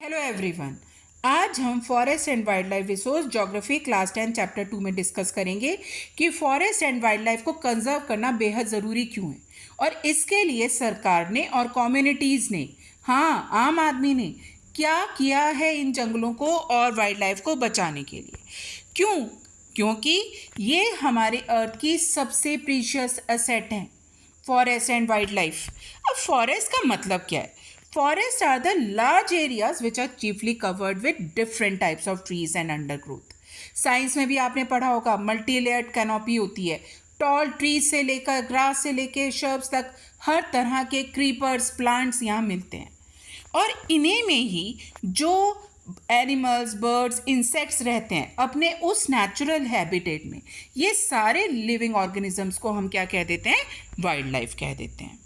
Hello everyone. आज हम forest and wild life resource geography class 10 chapter 2 में discuss करेंगे कि फॉरेस्ट एंड वाइल्ड लाइफ को कंजर्व करना बेहद ज़रूरी क्यों है और इसके लिए सरकार ने और कम्युनिटीज़ ने, हाँ आम आदमी ने क्या किया है इन जंगलों को और वाइल्ड लाइफ को बचाने के लिए। क्यों? क्योंकि ये हमारे अर्थ की सबसे प्रीशियस एसेट हैं, फॉरेस्ट एंड वाइल्ड लाइफ। अब फॉरेस्ट का मतलब क्या है? Forests are the large areas which are chiefly covered with different types of trees and undergrowth. Science में भी आपने पढ़ा होगा, मल्टी लेयर्ड कैनोपी होती है। टॉल ट्रीज से लेकर ग्रास से लेकर शर्ब्स तक हर तरह के क्रीपर्स प्लांट्स यहाँ मिलते हैं और इन्हीं में ही जो एनिमल्स, बर्ड्स, इंसेक्ट्स रहते हैं अपने उस नेचुरल हैबिटेट में, ये सारे लिविंग ऑर्गेनिजम्स को हम क्या कह देते हैं? वाइल्ड लाइफ कह देते हैं।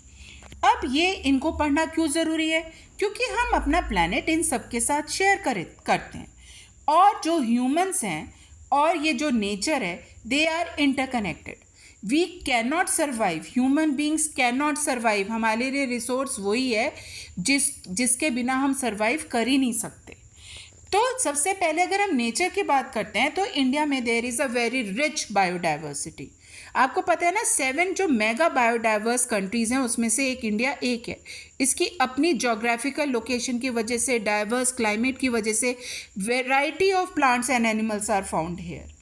अब ये इनको पढ़ना क्यों ज़रूरी है? क्योंकि हम अपना प्लैनेट इन सब के साथ शेयर करते हैं और जो ह्यूमंस हैं और ये जो नेचर है, they are interconnected. We can not survive, human beings can not survive. हमारे लिए रिसोर्स वही है जिसके बिना हम सर्वाइव कर ही नहीं सकते। तो सबसे पहले अगर हम नेचर की बात करते हैं तो इंडिया में there is a very rich biodiversity. आपको पता है ना, 7 जो मेगा बायोडाइवर्स कंट्रीज़ हैं उसमें से एक इंडिया एक है। इसकी अपनी जोग्राफिकल लोकेशन की वजह से, डाइवर्स क्लाइमेट की वजह से variety of plants and animals are found here.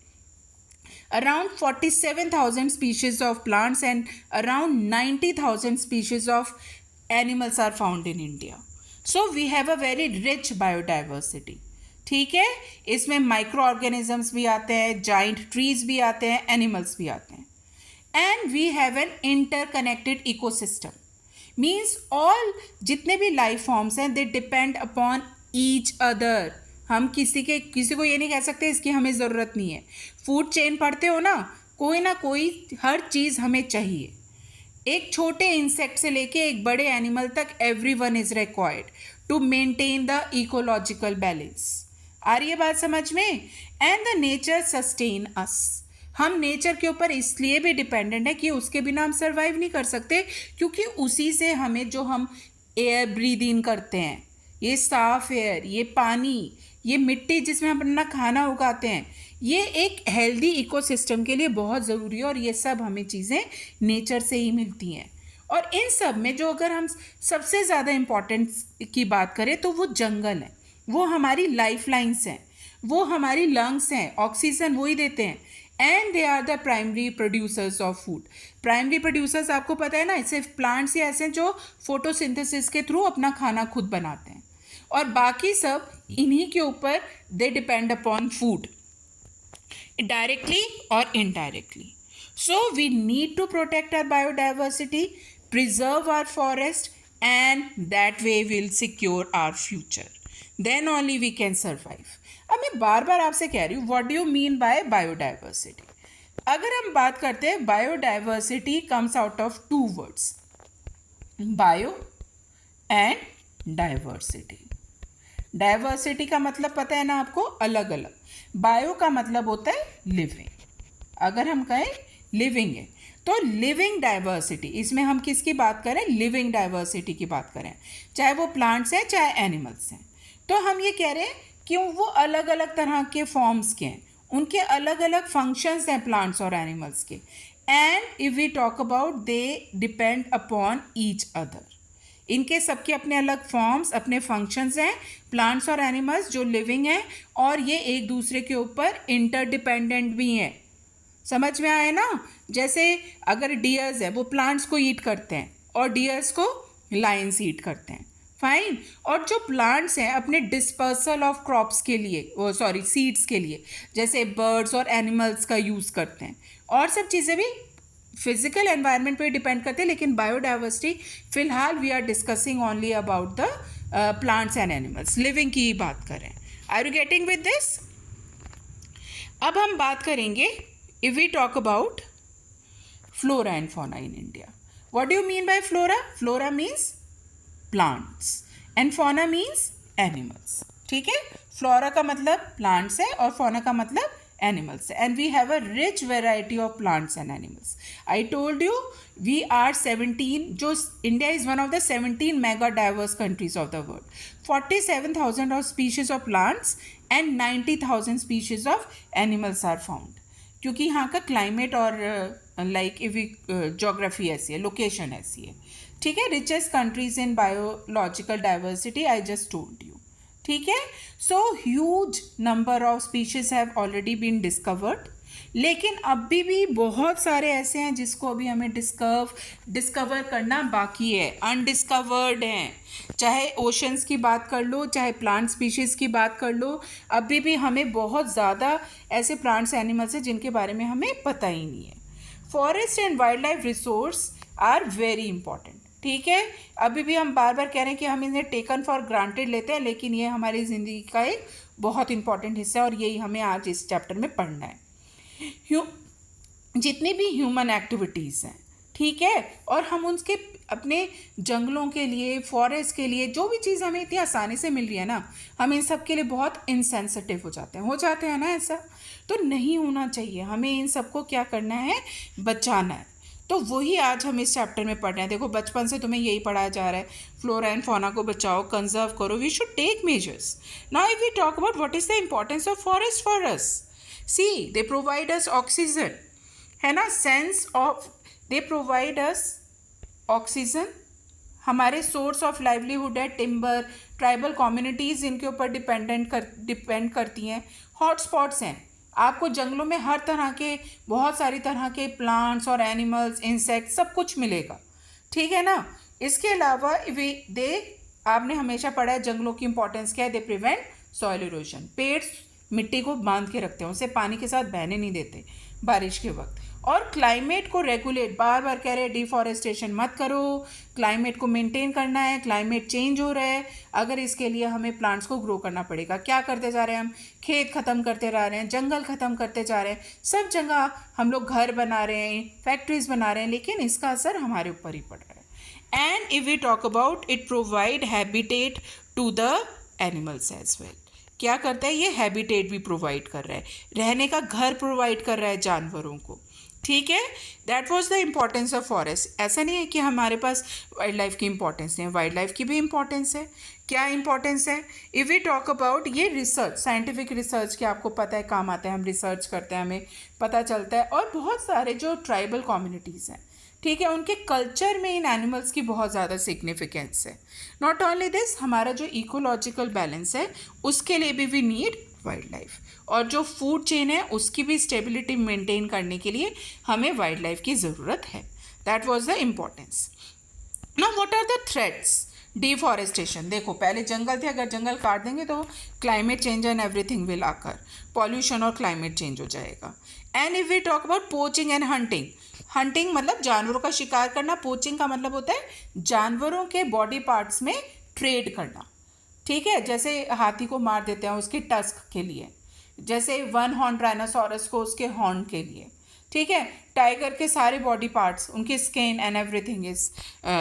Around 47,000 species of plants and around 90,000 species of animals are found in India. So we have a very rich biodiversity. ठीक है, इसमें micro organisms भी आते हैं, giant trees भी आते हैं, animals भी आते हैं। And we have an interconnected ecosystem. Means all जितने भी लाइफ फॉर्म्स हैं they depend upon each other. हम किसी को ये नहीं कह सकते इसकी हमें ज़रूरत नहीं है। फूड चेन पढ़ते हो ना कोई हर चीज़ हमें चाहिए। एक छोटे इंसेक्ट से लेके एक बड़े एनिमल तक everyone is required to maintain the ecological balance. आ रही है बात समझ में? And the nature sustain us. हम नेचर के ऊपर इसलिए भी डिपेंडेंट है कि उसके बिना हम सर्वाइव नहीं कर सकते, क्योंकि उसी से हमें जो हम एयर ब्रीद इन करते हैं, ये साफ एयर, ये पानी, ये मिट्टी जिसमें हम अपना खाना उगाते हैं, ये एक हेल्दी इकोसिस्टम के लिए बहुत ज़रूरी है और ये सब हमें चीज़ें नेचर से ही मिलती हैं। और इन सब में जो अगर हम सबसे ज़्यादा इम्पोर्टेंस की बात करें तो वो जंगल है, वो हमारी लाइफ लाइन्स हैं, वो हमारी लंग्स हैं, ऑक्सीजन वही देते हैं। And they are the primary producers of food. Primary producers आपको पता है ना, सिर्फ प्लांट्स ही ऐसे हैं जो फोटोसिंथेसिस के थ्रू अपना खाना खुद बनाते हैं और बाकी सब इन्हीं के ऊपर दे depend upon food directly or indirectly. So we need to protect our biodiversity, preserve our forest, and that way we'll secure our future. Then only we can survive. अब मैं बार बार आपसे कह रही हूँ, what do you mean by biodiversity? अगर हम बात करते हैं, biodiversity comes out of 2 words, bio and diversity. Diversity का मतलब पता है ना आपको, अलग अलग। बायो का मतलब होता है लिविंग। अगर हम कहें लिविंग है तो लिविंग डाइवर्सिटी, इसमें हम किसकी बात करें? लिविंग डाइवर्सिटी की बात करें, चाहे वो प्लांट्स हैं चाहे एनिमल्स हैं। तो हम ये कह रहे हैं कि वो अलग अलग तरह के फॉर्म्स के हैं, उनके अलग अलग फंक्शंस हैं प्लांट्स और एनिमल्स के। And if we talk about, they depend upon each other. इनके सबके अपने अलग फॉर्म्स, अपने फंक्शंस हैं, प्लांट्स और एनिमल्स जो लिविंग हैं, और ये एक दूसरे के ऊपर इंटरडिपेंडेंट भी हैं। समझ में आए ना? जैसे अगर डियर्स है, वो प्लांट्स को ईट करते हैं और डियर्स को लायंस ईट करते हैं, फाइन। और जो प्लांट्स हैं अपने डिस्पर्सल ऑफ क्रॉप्स के लिए, सीड्स के लिए, जैसे बर्ड्स और एनिमल्स का यूज़ करते हैं, और सब चीज़ें भी फिजिकल एनवायरनमेंट पे डिपेंड करते हैं। लेकिन बायोडाइवर्सिटी फिलहाल we are discussing only about the plants and animals, living की बात करें। Are you getting with this? अब हम बात करेंगे, if we talk about flora and fauna in India. What do you mean by flora? Flora means plants and fauna means animals. ठीक है, flora का मतलब प्लांट्स है और फौना का मतलब animals, and we have a rich variety of plants and animals. I told you we are 17, जो India is one of the 17 mega diverse countries of the world. 47,000 of species of plants and 90,000 species of animals are found. क्योंकि यहाँ का climate और like geography ऐसी है, location ऐसी है, ठीक है. Richest countries in biological diversity, I just told you, ठीक है. So huge number of species have already been discovered, लेकिन अभी भी बहुत सारे ऐसे हैं जिसको अभी हमें डिस्कवर करना बाकी है, अनडिस्कवर्ड हैं. चाहे ओशंस की बात कर लो, चाहे प्लांट स्पीशीज़ की बात कर लो, अभी भी हमें बहुत ज़्यादा ऐसे प्लांट्स एनिमल्स हैं जिनके बारे में हमें पता ही नहीं है. Forest and wild life resource are very important, ठीक है. अभी भी हम बार बार कह रहे हैं कि हम इन्हें टेकन फॉर ग्रांटेड लेते हैं, लेकिन ये हमारी ज़िंदगी का एक बहुत इंपॉर्टेंट हिस्सा है और यही हमें आज इस चैप्टर में पढ़ना है. जितनी भी ह्यूमन एक्टिविटीज़ हैं, ठीक है, और हम उनके अपने जंगलों के लिए, फॉरेस्ट के लिए, जो भी चीज़ हमें इतनी आसानी से मिल रही है ना, हम इन सब के लिए बहुत इनसेंसिटिव हो जाते हैं ना. ऐसा तो नहीं होना चाहिए. हमें इन सबको क्या करना है, बचाना है. तो वही आज हम इस चैप्टर में पढ़ रहे हैं. देखो, बचपन से तुम्हें यही पढ़ाया जा रहा है, फ्लोरा एंड फौना को बचाओ, कंजर्व करो, we should take measures. Now if we talk about what is the importance of forest for us. See, they provide us oxygen, है ना, sense of, they provide us oxygen. हमारे source of livelihood है timber. Tribal communities इनके ऊपर depend करती हैं. Hotspots हैं. आपको जंगलों में हर तरह के, बहुत सारी तरह के प्लांट्स और एनिमल्स, इंसेक्ट्स, सब कुछ मिलेगा, ठीक है ना. इसके अलावा आपने हमेशा पढ़ा है जंगलों की इंपॉर्टेंस क्या है. They prevent soil erosion. पेड़ मिट्टी को बांध के रखते हैं, उसे पानी के साथ बहने नहीं देते बारिश के वक्त. और क्लाइमेट को रेगुलेट, बार बार कह रहे हैं डिफॉरेस्टेशन मत करो, क्लाइमेट को मेंटेन करना है, क्लाइमेट चेंज हो रहा है. अगर इसके लिए हमें प्लांट्स को ग्रो करना पड़ेगा. क्या करते जा रहे हैं हम, खेत ख़त्म करते जा रहे हैं, जंगल ख़त्म करते जा रहे हैं, सब जगह हम लोग घर बना रहे हैं, फैक्ट्रीज बना रहे हैं, लेकिन इसका असर हमारे ऊपर ही पड़ रहा है. And if we talk about, it provide habitat to the animals as well. क्या करता है ये, हैबिटेट भी प्रोवाइड कर रहा है, रहने का घर प्रोवाइड कर रहा है जानवरों को, ठीक है. That was the importance of forest. ऐसा नहीं है कि हमारे पास वाइल्ड लाइफ की इंपॉर्टेंस नहीं है, वाइल्ड लाइफ की भी इंपॉर्टेंस है. क्या इंपॉर्टेंस है, इफ़ वी टॉक अबाउट ये रिसर्च, साइंटिफिक रिसर्च के आपको पता है काम आता है, हम रिसर्च करते हैं, हमें पता चलता है. और बहुत सारे जो ट्राइबल कम्युनिटीज़ हैं, ठीक है, उनके कल्चर में इन एनिमल्स की बहुत ज़्यादा सिग्निफिकेंस है. नॉट ओनली दिस, हमारा जो इकोलॉजिकल बैलेंस है उसके लिए भी वी नीड वाइल्ड लाइफ. और जो फूड चेन है उसकी भी स्टेबिलिटी मेंटेन करने के लिए हमें वाइल्ड लाइफ की ज़रूरत है. That was the importance. Now what are the threats. Deforestation, देखो पहले जंगल थे, अगर जंगल काट देंगे तो climate change and everything will आकर, पॉल्यूशन और क्लाइमेट चेंज हो जाएगा. And if we talk about poaching and hunting. Hunting मतलब जानवरों का शिकार करना, पोचिंग का मतलब होता है जानवरों के बॉडी पार्ट्स में ट्रेड करना, ठीक है. जैसे हाथी को मार देते हैं उसके टस्क के लिए, जैसे वन हॉर्न राइनोसोरस को उसके हॉर्न के लिए, ठीक है. टाइगर के सारे बॉडी पार्ट्स, उनकी skin and everything is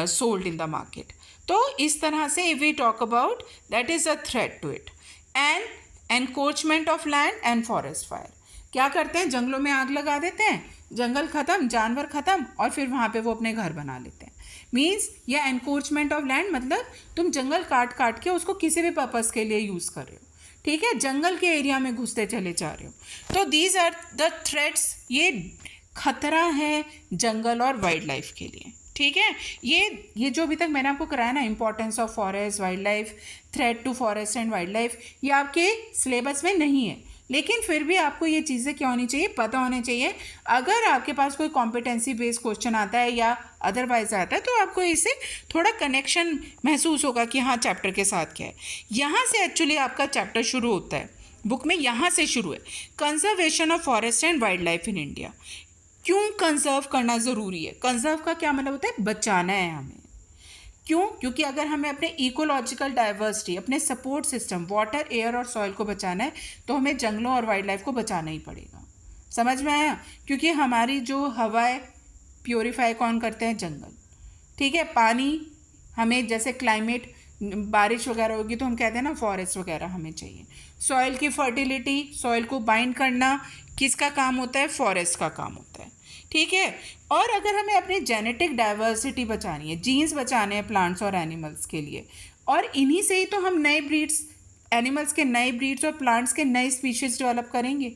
sold in the market. तो इस तरह से if we talk about, that is a threat to it. And encroachment of land and forest fire. क्या करते हैं, जंगलों में आग लगा देते हैं, जंगल ख़त्म, जानवर ख़त्म, और फिर वहाँ पे वो अपने घर बना लेते हैं. मीन्स या एनक्रोचमेंट ऑफ लैंड मतलब तुम जंगल काट के उसको किसी भी पर्पज़ के लिए यूज़ कर रहे हो, ठीक है, जंगल के एरिया में घुसते चले जा रहे हो. तो दीज आर द थ्रेट्स. ये खतरा है जंगल और वाइल्ड लाइफ के लिए, ठीक है. ये जो अभी तक मैंने आपको कराया ना, importance of forest, wild life, threat to forest and wild life, ये आपके सिलेबस में नहीं है, लेकिन फिर भी आपको ये चीज़ें क्या होनी चाहिए, पता होनी चाहिए. अगर आपके पास कोई कॉम्पिटेंसी बेस्ड क्वेश्चन आता है या अदरवाइज आता है तो आपको इससे थोड़ा कनेक्शन महसूस होगा कि हाँ चैप्टर के साथ क्या है. यहाँ से एक्चुअली आपका चैप्टर शुरू होता है, बुक में यहाँ से शुरू है. Conservation of forest and wild life in India. क्यों कंजर्व करना ज़रूरी है. कंजर्व का क्या मतलब होता है, बचाना है हमें. क्यों, क्योंकि अगर हमें अपने इकोलॉजिकल डाइवर्सिटी, अपने सपोर्ट सिस्टम, वाटर, एयर और सॉइल को बचाना है तो हमें जंगलों और वाइल्ड लाइफ को बचाना ही पड़ेगा. समझ में आया. क्योंकि हमारी जो हवाएं प्योरीफाई कौन करते हैं, जंगल, ठीक है. पानी हमें, जैसे क्लाइमेट बारिश वगैरह होगी तो हम कहते हैं ना फॉरेस्ट वगैरह हमें चाहिए। सॉइल की फर्टिलिटी, सॉइल को बाइंड करना किसका काम होता है? फॉरेस्ट का काम होता है, ठीक है। और अगर हमें अपनी जेनेटिक डाइवर्सिटी बचानी है, जीन्स बचाने हैं प्लांट्स और एनिमल्स के लिए, और इन्हीं से ही तो हम नए ब्रीड्स, एनिमल्स के नए ब्रीड्स और प्लांट्स के नए स्पीशीज़ डेवलप करेंगे।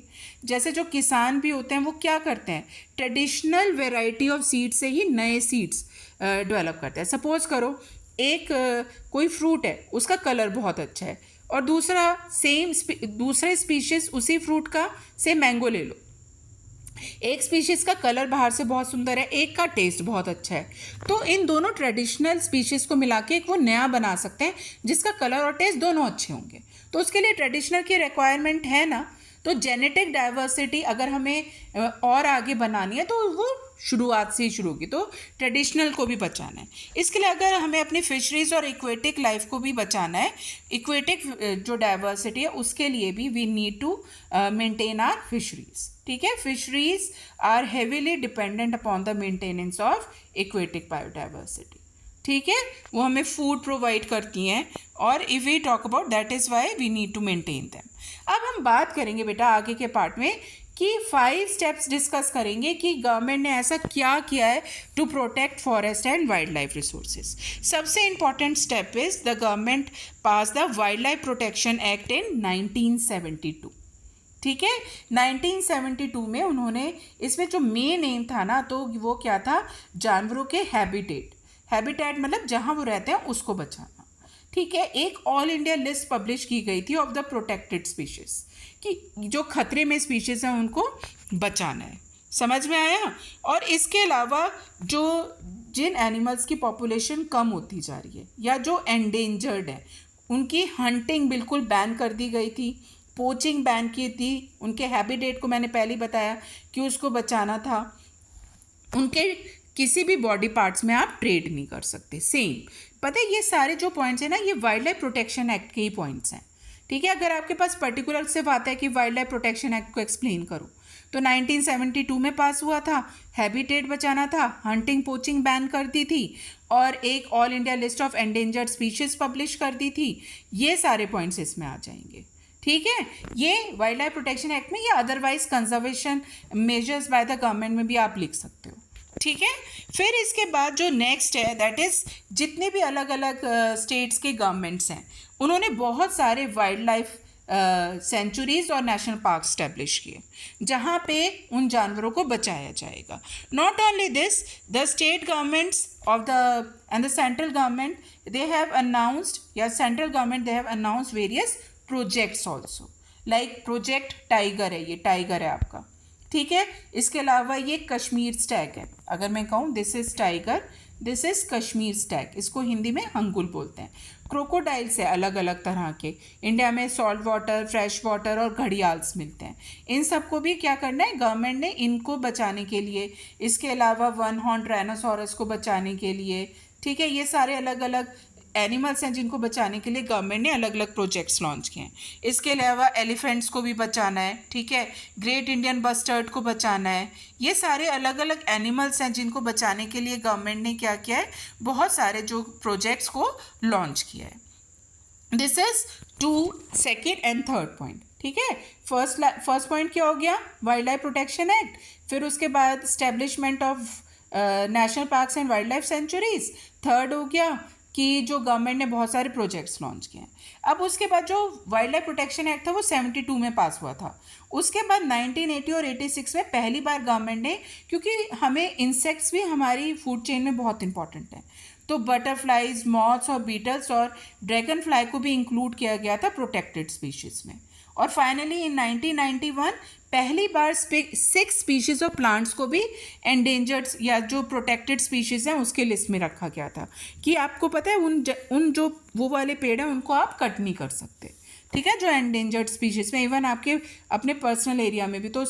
जैसे जो किसान भी होते हैं वो क्या करते हैं? ट्रेडिशनल वेराइटी ऑफ सीड्स से ही नए सीड्स डेवलप करते हैं। सपोज करो एक कोई फ्रूट है, उसका कलर बहुत अच्छा है, और दूसरा दूसरे स्पीशीज़ उसी फ्रूट का, से मैंगो ले लो, एक स्पीशीज़ का कलर बाहर से बहुत सुंदर है, एक का टेस्ट बहुत अच्छा है, तो इन दोनों ट्रेडिशनल स्पीशीज़ को मिला के एक वो नया बना सकते हैं जिसका कलर और टेस्ट दोनों अच्छे होंगे। तो उसके लिए ट्रेडिशनल की रिक्वायरमेंट है ना। तो जेनेटिक डाइवर्सिटी अगर हमें और आगे बनानी है तो वो शुरुआत से ही शुरू होगी, तो ट्रेडिशनल को भी बचाना है। इसके लिए अगर हमें अपनी फिशरीज़ और इक्वेटिक लाइफ को भी बचाना है, इक्वेटिक जो डाइवर्सिटी है उसके लिए भी we need to maintain our fisheries, ठीक है। Fisheries are heavily dependent upon the maintenance of aquatic biodiversity, ठीक है। वो हमें फूड प्रोवाइड करती हैं, और if we talk about that is why we need to maintain them. अब हम बात करेंगे बेटा आगे के पार्ट में कि 5 स्टेप्स डिस्कस करेंगे कि गवर्नमेंट ने ऐसा क्या किया है to protect forest and wild life resources. सबसे important step is the government pass the wildlife protection act in 1972, ठीक है। 1972 में उन्होंने, इसमें जो मेन एम था ना, तो वो क्या था? जानवरों के हैबिटेट मतलब जहाँ वो रहते हैं उसको बचाना, ठीक है। एक ऑल इंडिया लिस्ट पब्लिश की गई थी ऑफ द प्रोटेक्टेड स्पीशीज, कि जो खतरे में स्पीशीज हैं उनको बचाना है। समझ में आया? और इसके अलावा जो जिन एनिमल्स की पॉपुलेशन कम होती जा रही है या जो एंडेंजर्ड है, उनकी हंटिंग बिल्कुल बैन कर दी गई थी, पोचिंग बैन की थी, उनके हैबिटेट को मैंने पहले बताया कि उसको बचाना था, उनके किसी भी बॉडी पार्ट्स में आप ट्रेड नहीं कर सकते। सेम पता है, ये सारे जो पॉइंट्स हैं ना, ये वाइल्ड लाइफ प्रोटेक्शन एक्ट के ही पॉइंट्स हैं, ठीक है। अगर आपके पास पर्टिकुलर सिर्फ आता है कि वाइल्ड लाइफ प्रोटेक्शन एक्ट को एक्सप्लेन करो, तो 1972 में पास हुआ था, हैबिटेट बचाना था, हंटिंग पोचिंग बैन कर दी थी, और एक all India list of endangered species publish कर दी थी। ये सारे पॉइंट्स इसमें आ जाएंगे, ठीक है। ये वाइल्ड लाइफ प्रोटेक्शन एक्ट में, या otherwise conservation measures by the government में भी आप लिख सकते हो, ठीक है। फिर इसके बाद जो नेक्स्ट है दैट इज़, जितने भी अलग अलग स्टेट्स के गवर्नमेंट्स हैं उन्होंने बहुत सारे वाइल्ड लाइफ सेंचुरीज और नेशनल पार्क स्टैब्लिश किए जहाँ पे उन जानवरों को बचाया जाएगा। Not only this, the state governments of the and the central government they have announced, या central government they have announced various projects also, like project tiger है, ये टाइगर है आपका, ठीक है। इसके अलावा ये कश्मीर स्टैग है, अगर मैं कहूँ this is tiger, this is Kashmir Stag, इसको हिंदी में हंगुल बोलते हैं। क्रोकोडाइल्स है अलग अलग तरह के, इंडिया में सॉल्ट वाटर, फ्रेश वाटर और घड़ियाल्स मिलते हैं। इन सबको भी क्या करना है गवर्नमेंट ने, इनको बचाने के लिए, इसके अलावा वन हॉर्न राइनोसोरस को बचाने के लिए, ठीक है। ये सारे अलग अलग एनिमल्स हैं जिनको बचाने के लिए गवर्नमेंट ने अलग अलग प्रोजेक्ट्स लॉन्च किए हैं। इसके अलावा एलिफेंट्स को भी बचाना है, ठीक है, ग्रेट इंडियन बस्टर्ड को बचाना है। ये सारे अलग अलग एनिमल्स हैं जिनको बचाने के लिए गवर्नमेंट ने क्या किया है, बहुत सारे जो प्रोजेक्ट्स को लॉन्च किया है। This is 2 second and third point, ठीक है। फर्स्ट पॉइंट क्या हो गया? Wild life protection act. फिर उसके बाद establishment of national parks and wild life sanctuaries. Third हो गया कि जो गवर्नमेंट ने बहुत सारे प्रोजेक्ट्स लॉन्च किए हैं। अब उसके बाद जो वाइल्ड लाइफ प्रोटेक्शन एक्ट था वो 72 में पास हुआ था। उसके बाद 1980 और 86 में पहली बार गवर्नमेंट ने, क्योंकि हमें इंसेक्ट्स भी हमारी फूड चेन में बहुत इंपॉर्टेंट है, तो बटरफ्लाइज, मॉथ्स और बीटल्स और ड्रैगन फ्लाई को भी इंक्लूड किया गया था प्रोटेक्टेड स्पीशीज़ में। और फाइनली इन 1991 पहली बार 6 स्पीशीज़ ऑफ प्लांट्स को भी एंडेंजर्ड या जो प्रोटेक्टेड स्पीशीज़ हैं उसके लिस्ट में रखा गया था, कि आपको पता है उन जो वो वाले पेड़ हैं उनको आप कट नहीं कर सकते, ठीक है, जो एंडेंजर्ड स्पीशीज़ में, इवन आपके अपने पर्सनल एरिया में भी तो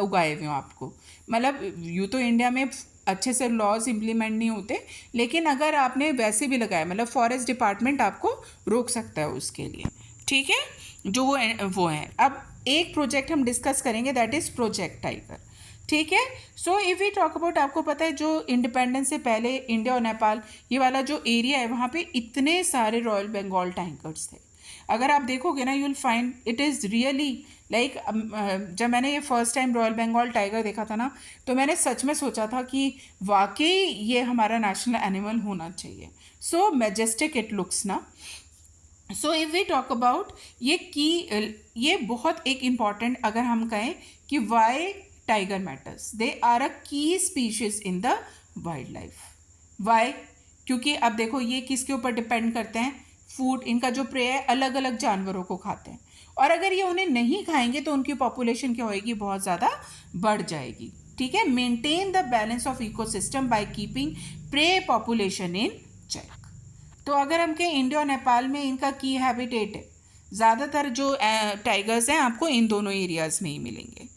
उगाए हुए हो आपको। मतलब यूँ तो इंडिया में अच्छे से लॉज इम्प्लीमेंट नहीं होते, लेकिन अगर आपने वैसे भी लगाया, मतलब फॉरेस्ट डिपार्टमेंट आपको रोक सकता है उसके लिए, ठीक है, जो वो है। अब एक प्रोजेक्ट हम डिस्कस करेंगे दैट इज़ प्रोजेक्ट टाइगर। ठीक है। So if we talk about, आपको पता है जो इंडिपेंडेंस से पहले इंडिया और नेपाल ये वाला जो एरिया है वहाँ पे इतने सारे रॉयल बंगाल टाइगर्स थे। अगर आप देखोगे ना you will find it is really like, जब मैंने ये first time royal Bengal tiger देखा था ना तो मैंने सच में सोचा था कि वाकई ये हमारा नेशनल एनिमल होना चाहिए। सो मैजेस्टिक इट लुक्स ना। So if we talk about ये बहुत एक इम्पॉर्टेंट, अगर हम कहें कि why tiger matters, they are a key species in the wildlife. Why? क्योंकि अब देखो ये किसके ऊपर डिपेंड करते हैं, फूड, इनका जो प्रे है अलग अलग जानवरों को खाते हैं, और अगर ये उन्हें नहीं खाएंगे तो उनकी पॉपुलेशन क्या होएगी, बहुत ज़्यादा बढ़ जाएगी। ठीक है। Maintain the balance of ecosystem by keeping prey population in check. तो अगर हम कहें इंडिया और नेपाल में इनका की हैबिटेट है, ज़्यादातर जो टाइगर्स हैं आपको इन दोनों एरियाज़ में ही मिलेंगे।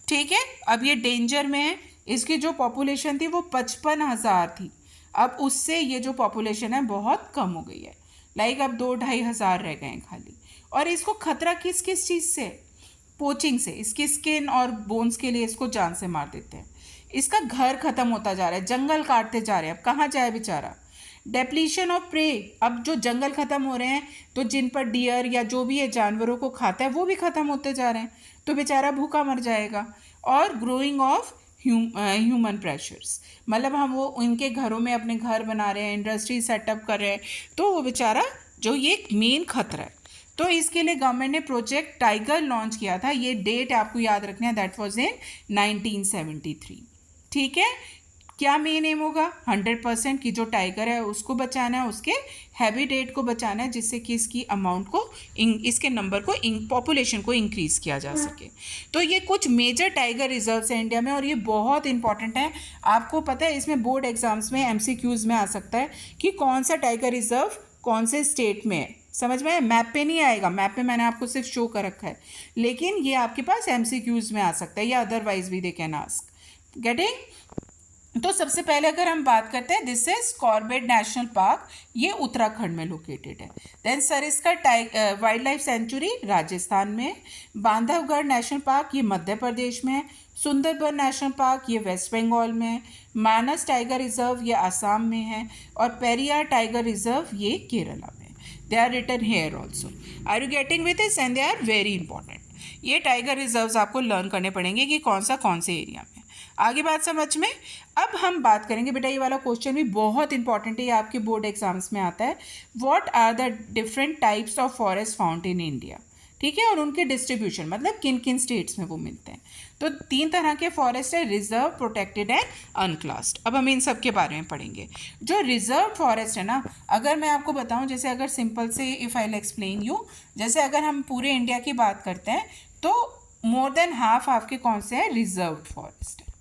ठीक है। अब ये डेंजर में है, इसकी जो पॉपुलेशन थी वो 55,000 थी, अब उससे ये जो पॉपुलेशन है बहुत कम हो गई है, लाइक अब 2-2,500 रह गए हैं खाली। और इसको खतरा किस किस चीज़ से, पोचिंग से, इसकी स्किन और बोन्स के लिए इसको जान से मार देते हैं। इसका घर खत्म होता जा रहा है, जंगल काटते जा रहे हैं, अब कहाँ जाए बेचारा। डेप्लीशन ऑफ प्रे, अब जो जंगल खत्म हो रहे हैं तो जिन पर डियर या जो भी ये जानवरों को खाता है वो भी खत्म होते जा रहे हैं, तो बेचारा भूखा मर जाएगा। और ग्रोइंग ऑफ ह्यूमन प्रेशर्स, मतलब हम वो उनके घरों में अपने घर बना रहे हैं, इंडस्ट्री सेटअप कर रहे हैं, तो वो बेचारा जो ये मेन खतरा है। तो इसके लिए गवर्नमेंट ने प्रोजेक्ट टाइगर लॉन्च किया था, ये डेट आपको याद रखना है, दैट वाज इन 1973। ठीक है। क्या मेन एम होगा, 100% की जो टाइगर है उसको बचाना है, उसके हैबिटेट को बचाना है, जिससे कि इसकी अमाउंट को इसके नंबर को पॉपुलेशन को इंक्रीज़ किया जा सके। तो ये कुछ मेजर टाइगर रिजर्व्स हैं इंडिया में, और ये बहुत इंपॉर्टेंट है। आपको पता है इसमें बोर्ड एग्जाम्स में MCQs में आ सकता है कि कौन सा टाइगर रिजर्व कौन से स्टेट में है, समझ में? मैप पे नहीं आएगा, मैप पे मैंने आपको सिर्फ शो कर रखा है, लेकिन ये आपके पास MCQs में आ सकता है, या अदरवाइज भी दे कैन आस्क। गेटिंग? तो सबसे पहले अगर हम बात करते हैं, this is Corbett national park, ये उत्तराखंड में लोकेटेड है। Then Sariska wild life sanctuary Rajasthan में, बांधवगढ़ नेशनल पार्क ये मध्य प्रदेश में है, सुंदरबन नेशनल पार्क ये वेस्ट बंगाल में है, मानस टाइगर रिजर्व ये आसाम में है, और पेरियार टाइगर रिजर्व ये केरला में। They are written here also. Are you getting with this? And they are very important. ये टाइगर रिजर्व्स आपको लर्न करने पड़ेंगे कि कौन से एरिया में। आगे बात समझ में। अब हम बात करेंगे, बेटा ये वाला क्वेश्चन भी बहुत इंपॉर्टेंट है, ये आपके बोर्ड एग्जाम्स में आता है। What are the different types of forest found in India? ठीक है। और उनके डिस्ट्रीब्यूशन, मतलब किन किन स्टेट्स में वो मिलते हैं। तो 3 तरह के फॉरेस्ट है, रिजर्व, प्रोटेक्टेड एंड अनक्लास्ड। अब हम इन सब के बारे में पढ़ेंगे। जो रिजर्व फॉरेस्ट है ना, अगर मैं आपको बताऊं, जैसे अगर सिंपल से इफ़ आई एक्सप्लेन यू, जैसे अगर हम पूरे इंडिया की बात करते हैं तो मोर देन हाफ आपके कौन से हैं, रिजर्व फॉरेस्ट है।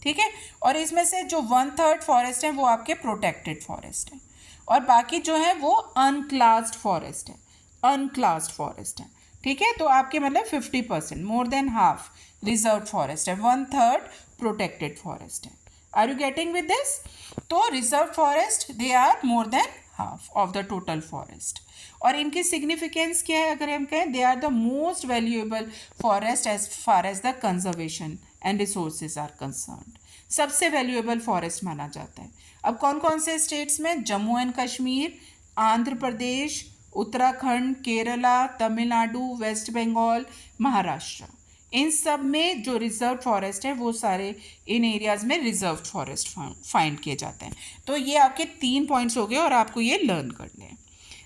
ठीक है। और इसमें से जो 1/3 फॉरेस्ट है वो आपके प्रोटेक्टेड फॉरेस्ट है, और बाकी जो है वो अनक्लास्ड फॉरेस्ट है, अनक्लास्ड फॉरेस्ट है। ठीक है। तो आपके मतलब 50%, more than half reserve forest है, 1/3 प्रोटेक्टेड फॉरेस्ट है। Are you getting with this? तो reserve forest they are more than half of the total forest. और इनकी सिग्निफिकेंस क्या है, अगर हम कहें, they are the most valuable forest as far as the conservation and resources are concerned. सबसे valuable forest माना जाता है। अब कौन कौन से स्टेट्स में? जम्मू एंड कश्मीर, आंध्र प्रदेश, उत्तराखंड, केरला, तमिलनाडु, वेस्ट बंगाल, महाराष्ट्र, इन सब में जो रिजर्व फॉरेस्ट है वो सारे इन एरियाज़ में रिजर्व फॉरेस्ट फाइंड किए जाते हैं। तो ये आपके 3 पॉइंट्स हो गए और आपको ये लर्न करने हैं।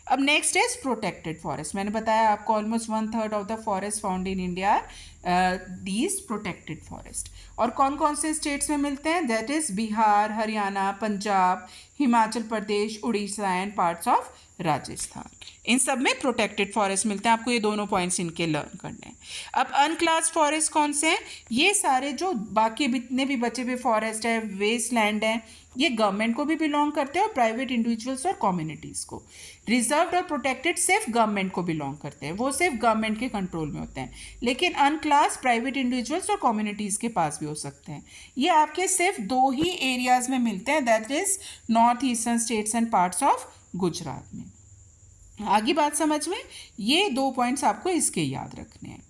अब नेक्स्ट इज प्रोटेक्टेड फॉरेस्ट। मैंने बताया आपको almost 1/3 of the forest found in India these protected forest. और कौन कौन से स्टेट्स में मिलते हैं? That is Bihar, Haryana, Punjab, Himachal Pradesh, Orissa and parts of Rajasthan. इन सब में प्रोटेक्टेड फॉरेस्ट मिलते हैं। आपको ये दोनों पॉइंट्स इनके लर्न करने हैं। अब अनक्लास्ड फॉरेस्ट कौन से हैं? ये सारे जो बाकी जितने भी बचे हुए फॉरेस्ट है, वेस्ट लैंड है, ये गवर्नमेंट को भी बिलोंग करते हैं और प्राइवेट इंडिविजुअल्स और कम्युनिटीज़ को। रिजर्व्ड और प्रोटेक्टेड सिर्फ गवर्नमेंट को बिलोंग करते हैं, वो सिर्फ गवर्नमेंट के कंट्रोल में होते हैं। लेकिन अनक्लास प्राइवेट इंडिविजुअल्स और कम्युनिटीज़ के पास भी हो सकते हैं। ये आपके सिर्फ 2 ही एरियाज़ में मिलते हैं, that is north eastern states and parts of Gujarat में। आगे बात समझ में, ये 2 पॉइंट्स आपको इसके याद रखने हैं।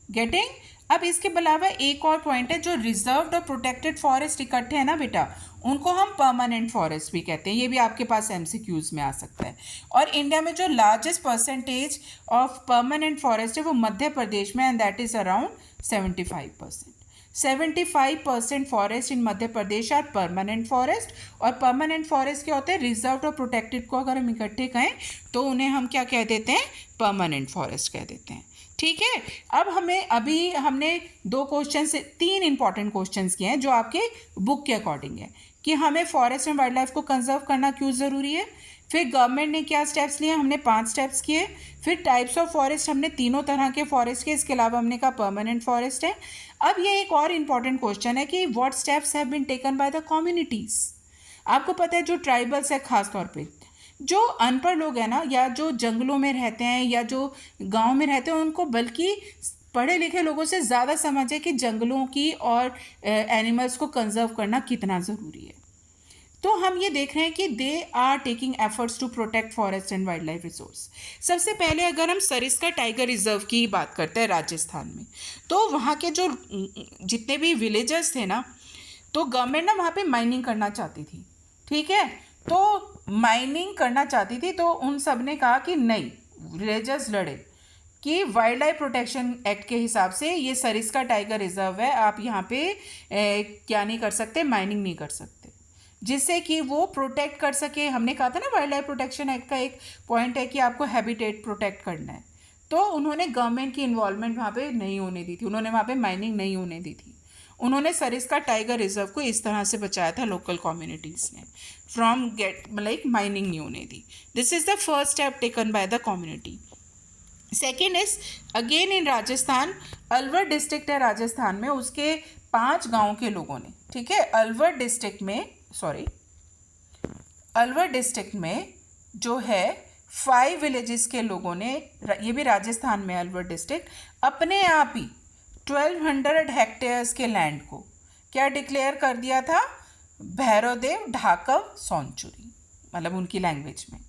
गेटिंग? अब इसके अलावा एक और पॉइंट है, जो रिजर्व्ड और प्रोटेक्टेड फॉरेस्ट इकट्ठे हैं ना बेटा, उनको हम परमानेंट फॉरेस्ट भी कहते हैं। ये भी आपके पास एमसीक्यूज में आ सकता है। और इंडिया में जो largest percentage of permanent forest है वो मध्य प्रदेश में, and that is around 75%। 75% forest in Madhya Pradesh are permanent forest. और परमानेंट फॉरेस्ट क्या होते हैं, रिजर्व्ड और प्रोटेक्टेड को अगर हम इकट्ठे कहें तो उन्हें हम क्या कह देते हैं, परमानेंट फॉरेस्ट कह देते हैं। ठीक है, अब हमने 2 क्वेश्चन से 3 इंपॉर्टेंट क्वेश्चंस किए हैं जो आपके बुक के अकॉर्डिंग है, कि हमें फॉरेस्ट एंड वाइल्ड लाइफ को कंजर्व करना क्यों ज़रूरी है। फिर गवर्नमेंट ने क्या स्टेप्स लिए, हमने 5 स्टेप्स किए। फिर टाइप्स ऑफ फॉरेस्ट, हमने तीनों तरह के फॉरेस्ट के, इसके अलावा हमने कहा परमानेंट फॉरेस्ट है। अब ये एक और इम्पॉर्टेंट क्वेश्चन है कि what steps have been taken by the communities. आपको पता है जो ट्राइबल्स है, खास तौर पे जो अनपढ़ लोग हैं ना, या जो जंगलों में रहते हैं या जो गांव में रहते हैं, उनको बल्कि पढ़े लिखे लोगों से ज़्यादा समझ है कि जंगलों की और एनिमल्स को कंजर्व करना कितना ज़रूरी है। तो हम ये देख रहे हैं कि they are taking efforts to protect forest and wild life resource. सबसे पहले अगर हम सरिस्का टाइगर रिजर्व की बात करते हैं राजस्थान में, तो वहाँ के जो जितने भी विलेजर्स थे ना, तो गवर्नमेंट ना वहाँ पे माइनिंग करना चाहती थी। ठीक है, तो माइनिंग करना चाहती थी, तो उन सब ने कहा कि नहीं, विलेजर्स लड़े कि वाइल्ड लाइफ प्रोटेक्शन एक्ट के हिसाब से ये सरिस्का टाइगर रिजर्व है, आप यहाँ पे क्या नहीं कर सकते, माइनिंग नहीं कर सकते, जिससे कि वो प्रोटेक्ट कर सके। हमने कहा था ना वाइल्ड लाइफ प्रोटेक्शन एक्ट का एक पॉइंट है कि आपको हैबिटेट प्रोटेक्ट करना है। तो उन्होंने गवर्नमेंट की इन्वॉल्वमेंट वहाँ पे नहीं होने दी थी, उन्होंने वहाँ पे माइनिंग नहीं होने दी थी। उन्होंने सरिस्का टाइगर रिजर्व को इस तरह से बचाया था लोकल कम्युनिटीज़ ने, फ्रॉम माइनिंग नहीं होने दी। This is the first step taken by the community. Second is again in Rajasthan, Alwar district है राजस्थान में, उसके 5 गांव के लोगों ने, ठीक है, अलवर डिस्ट्रिक्ट में जो है 5 विलेजेस के लोगों ने, ये भी राजस्थान में अलवर डिस्ट्रिक्ट, अपने आप ही 1200 हेक्टेयर्स के लैंड को क्या डिक्लेयर कर दिया था, भैरवदेव ढाकव सौंचुरी, मतलब उनकी लैंग्वेज में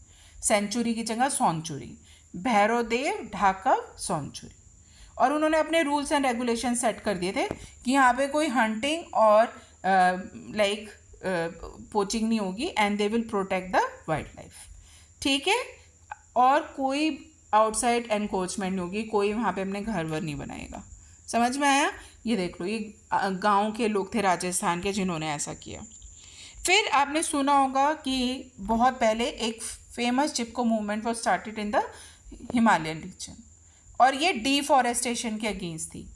सेंचुरी की जगह सौंचुरी, भैरवदेव ढाकव सौंचुरी। और उन्होंने अपने रूल्स एंड रेगुलेशन सेट कर दिए थे कि यहाँ पे कोई हंटिंग और पोचिंग नहीं होगी, and they will protect the wild life. ठीक है, और कोई आउटसाइड एनक्रोचमेंट नहीं होगी, कोई वहाँ पे अपने घर वर नहीं बनाएगा। समझ में आया? ये देख लो, ये गांव के लोग थे राजस्थान के जिन्होंने ऐसा किया। फिर आपने सुना होगा कि बहुत पहले एक famous Chipko movement was started in the Himalayan region, और ये डिफॉरेस्टेशन के अगेंस्ट थी।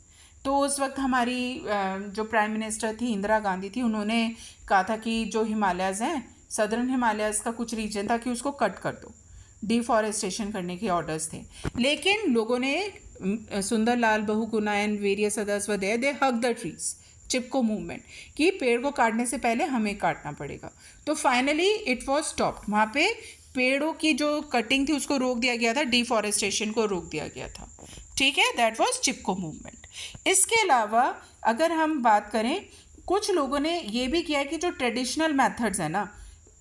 तो उस वक्त हमारी जो प्राइम मिनिस्टर थी इंदिरा गांधी थी, उन्होंने कहा था कि जो हिमालयाज़ हैं, सदर्न हिमालयाज़ का कुछ रीजन था, कि उसको कट कर दो, डिफॉरेस्टेशन करने के ऑर्डर्स थे। लेकिन लोगों ने, Sunderlal Bahuguna and various others were there, they hug the trees, Chipko movement, कि पेड़ को काटने से पहले हमें काटना पड़ेगा। तो फाइनली इट वॉज स्टॉप्ड, वहाँ पे पेड़ों की जो कटिंग थी उसको रोक दिया गया था, डिफॉरेस्टेशन को रोक दिया गया था। ठीक है, दैट वॉज चिपको मूवमेंट। इसके अलावा अगर हम बात करें, कुछ लोगों ने ये भी किया कि जो ट्रेडिशनल मेथड्स हैं ना,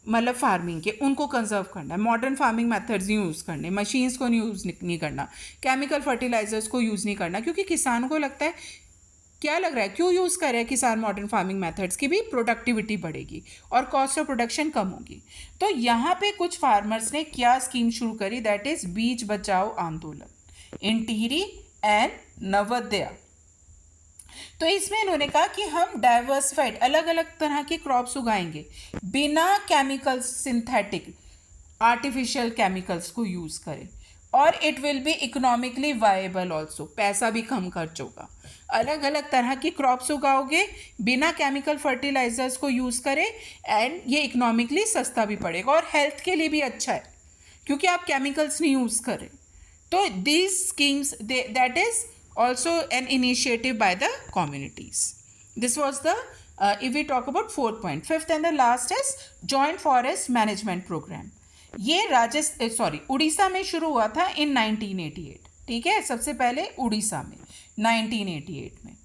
मतलब फार्मिंग के, उनको कंजर्व करना है, मॉडर्न फार्मिंग मेथड्स यूज़ करने, मशीन्स को यूज़ नहीं करना, केमिकल फर्टिलाइजर्स को यूज़ नहीं करना, क्योंकि किसानों को लगता है, क्या लग रहा है, क्यों यूज़ कर रहे हैं किसान मॉडर्न फार्मिंग मेथड्स की, भी प्रोडक्टिविटी बढ़ेगी और कॉस्ट ऑफ प्रोडक्शन कम होगी। तो यहाँ पे कुछ फार्मर्स ने क्या स्कीम शुरू करी, दैट इज़ बीज बचाओ आंदोलन इन टिहरी एंड नवोदया। तो इसमें इन्होंने कहा कि हम डाइवर्सिफाइड, अलग अलग तरह के क्रॉप्स उगाएंगे बिना केमिकल्स, सिंथेटिक आर्टिफिशियल केमिकल्स को यूज़ करें, और it will be economically viable also, पैसा भी कम खर्च होगा। अलग अलग तरह की क्रॉप्स उगाओगे बिना केमिकल फर्टिलाइजर्स को यूज़ करें, एंड ये इकोनॉमिकली सस्ता भी पड़ेगा और हेल्थ के लिए भी अच्छा है, क्योंकि आप केमिकल्स नहीं यूज़ करें। तो these schemes, that is also an initiative by the communities. This was the if we talk about 4th point. 5th and the last is joint forest management program. ये उड़ीसा में शुरू हुआ था इन 1988। ठीक है, सबसे पहले उड़ीसा में 1988 में।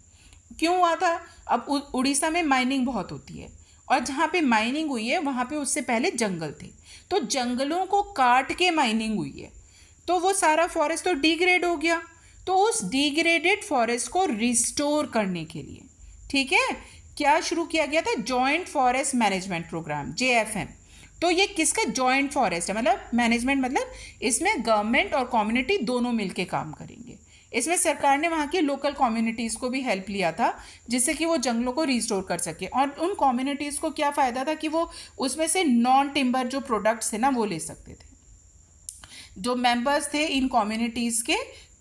क्यों हुआ था? अब उड़ीसा में माइनिंग बहुत होती है, और जहाँ पे माइनिंग हुई है वहाँ पे उससे पहले जंगल थे, तो जंगलों को काट के माइनिंग हुई है, तो वो सारा फॉरेस्ट तो डिग्रेड हो गया। तो उस डिग्रेडेड फॉरेस्ट को रिस्टोर करने के लिए, ठीक है, क्या शुरू किया गया था? Joint forest management programme, JFM। तो ये किसका जॉइंट फॉरेस्ट है? मतलब मैनेजमेंट, मतलब इसमें गवर्नमेंट और कम्युनिटी दोनों मिलके काम करेंगे। इसमें सरकार ने वहाँ की लोकल कम्युनिटीज़ को भी हेल्प लिया था, जिससे कि वो जंगलों को रिस्टोर कर सके। और उन कम्युनिटीज़ को क्या फ़ायदा था कि वो उसमें से नॉन टिम्बर जो प्रोडक्ट्स थे ना, वो ले सकते थे। जो मेंबर्स थे इन कम्युनिटीज़ के,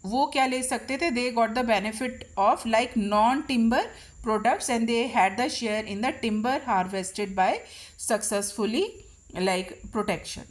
वो क्या ले सकते थे? They got the benefit of like non timber products and they had the share in the timber harvested by successfully like protection.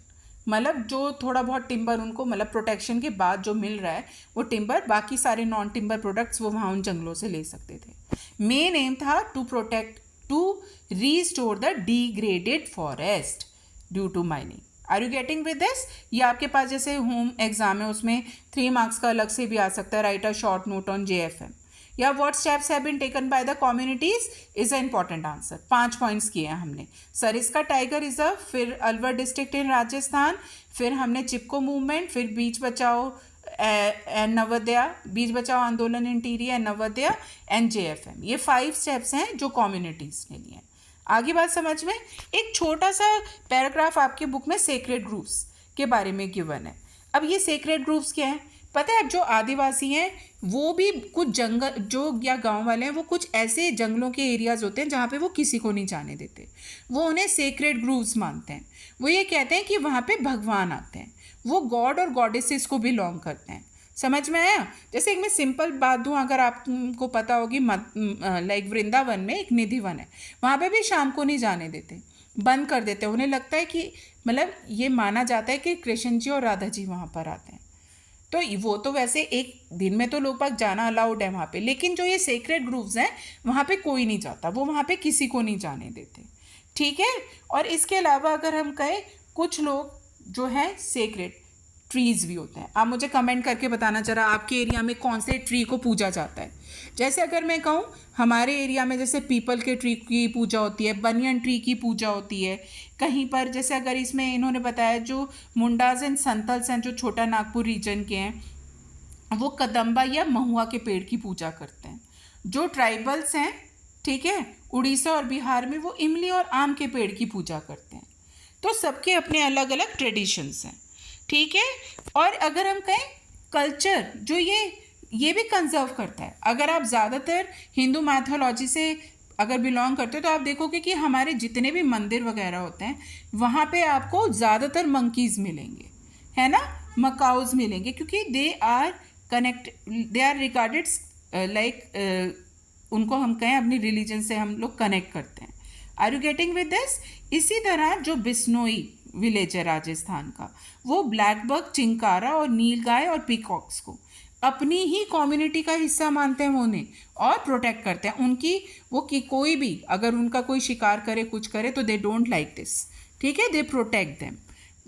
मतलब जो थोड़ा बहुत टिम्बर उनको, मतलब प्रोटेक्शन के बाद जो मिल रहा है वो टिम्बर, बाकी सारे नॉन टिम्बर प्रोडक्ट्स वो वहाँ उन जंगलों से ले सकते थे। मेन एम था to protect, to restore the degraded forest due to mining. Are you getting with this? ये आपके पास जैसे होम एग्जाम है, उसमें 3 मार्क्स का अलग से भी आ सकता है, write a short note on JFM, या what steps have been taken by the communities is a important answer. 5 points किए हैं हमने। सरिस्का टाइगर रिजर्व, फिर अलवर डिस्ट्रिक्ट इन राजस्थान, फिर हमने चिपको मूवमेंट, फिर बीच बचाओ and Navodaya, Beej Bachao Andolan in Tehri and Navdanya and JFM। ये 5 स्टेप्स हैं जो कम्युनिटीज ने लिए हैं। आगे बात समझ में? एक छोटा सा पैराग्राफ आपकी बुक में सेक्रेड ग्रुप्स के बारे में गिवन है। अब ये सेक्रेड ग्रुप्स क्या है पता है? अब जो आदिवासी हैं वो भी कुछ जंगल जो या गांव वाले हैं, वो कुछ ऐसे जंगलों के एरियाज होते हैं जहाँ पे वो किसी को नहीं जाने देते। वो उन्हें सेक्रेड ग्रुप्स मानते हैं। वो ये कहते हैं कि वहाँ पे भगवान आते हैं। वो गॉड और गॉडेसेस को बिलोंग करते हैं। समझ में आया? जैसे एक मैं सिंपल बात दूँ, अगर आपको पता होगी, लाइक वृंदावन में एक निधि वन है, वहाँ पे भी शाम को नहीं जाने देते, बंद कर देते हैं। उन्हें लगता है कि मतलब ये माना जाता है कि कृष्ण जी और राधा जी वहाँ पर आते हैं। तो वो तो वैसे एक दिन में तो लोग बाग जाना अलाउड है वहाँ पे, लेकिन जो ये सेक्रेड ग्रुप्स हैं वहाँ पे कोई नहीं जाता, वो वहाँ पे किसी को नहीं जाने देते, ठीक है। और इसके अलावा अगर हम कहें, कुछ लोग जो है सेक्रेड ट्रीज भी होते हैं। आप मुझे कमेंट करके बताना जरा आपके एरिया में कौन से ट्री को पूजा जाता है। जैसे अगर मैं कहूँ हमारे एरिया में जैसे पीपल के ट्री की पूजा होती है, बनियन ट्री की पूजा होती है। कहीं पर जैसे अगर इसमें इन्होंने बताया जो मुंडाज एंड संथल्स हैं जो छोटा नागपुर रीजन के हैं, वो कदम्बा या महुआ के पेड़ की पूजा करते हैं। जो ट्राइबल्स हैं, ठीक है, उड़ीसा और बिहार में, वो इमली और आम के पेड़ की पूजा करते हैं। तो सबके अपने अलग अलग ट्रेडिशंस हैं, ठीक है। और अगर हम कहें कल्चर, जो ये भी कंजर्व करता है। अगर आप ज़्यादातर हिंदू मैथोलॉजी से अगर बिलोंग करते हो तो आप देखोगे कि हमारे जितने भी मंदिर वगैरह होते हैं वहाँ पे आपको ज़्यादातर मंकीज़ मिलेंगे, है ना, मकाउज मिलेंगे, क्योंकि दे आर रिगार्डेड लाइक उनको हम कहें अपनी रिलीजन से हम लोग कनेक्ट करते हैं। Are you getting with this? इसी तरह जो बिश्नोई विलेज है राजस्थान का, वो ब्लैक बक, चिंकारा और नीलगाय और पीकॉक्स को अपनी ही कम्युनिटी का हिस्सा मानते हैं वो उन्हें, और प्रोटेक्ट करते हैं उनकी। वो कि कोई भी अगर उनका कोई शिकार करे, कुछ करे, तो दे डोंट लाइक दिस, ठीक है, दे प्रोटेक्ट देम।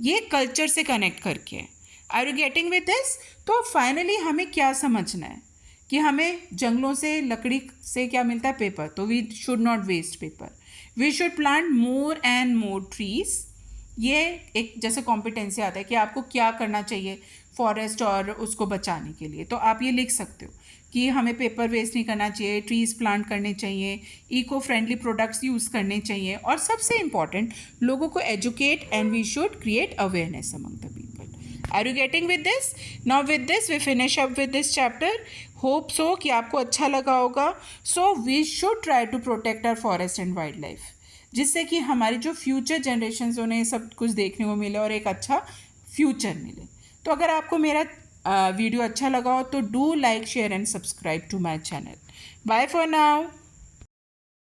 ये कल्चर से कनेक्ट करके है। Are you getting with this? तो फाइनली हमें क्या समझना है कि हमें जंगलों से, लकड़ी से क्या मिलता है? पेपर। तो we should not waste paper, we should plant more and more trees. ये एक जैसे कॉम्पिटेंसी आता है कि आपको क्या करना चाहिए फॉरेस्ट और उसको बचाने के लिए। तो आप ये लिख सकते हो कि हमें पेपर वेस्ट नहीं करना चाहिए, ट्रीज प्लांट करने चाहिए, इको फ्रेंडली प्रोडक्ट्स यूज़ करने चाहिए, और सबसे इम्पॉर्टेंट, लोगों को educate and we should create awareness among the people. Are you getting with this? Now with this we finish up with this chapter. Hope so कि आपको अच्छा लगा होगा। So we should try to protect our forest and wild life, जिससे कि हमारी जो future generations उन्हें सब कुछ देखने को मिले और एक अच्छा फ्यूचर मिले। तो अगर आपको मेरा वीडियो अच्छा लगा हो तो do like, share and subscribe to my channel. Bye for now.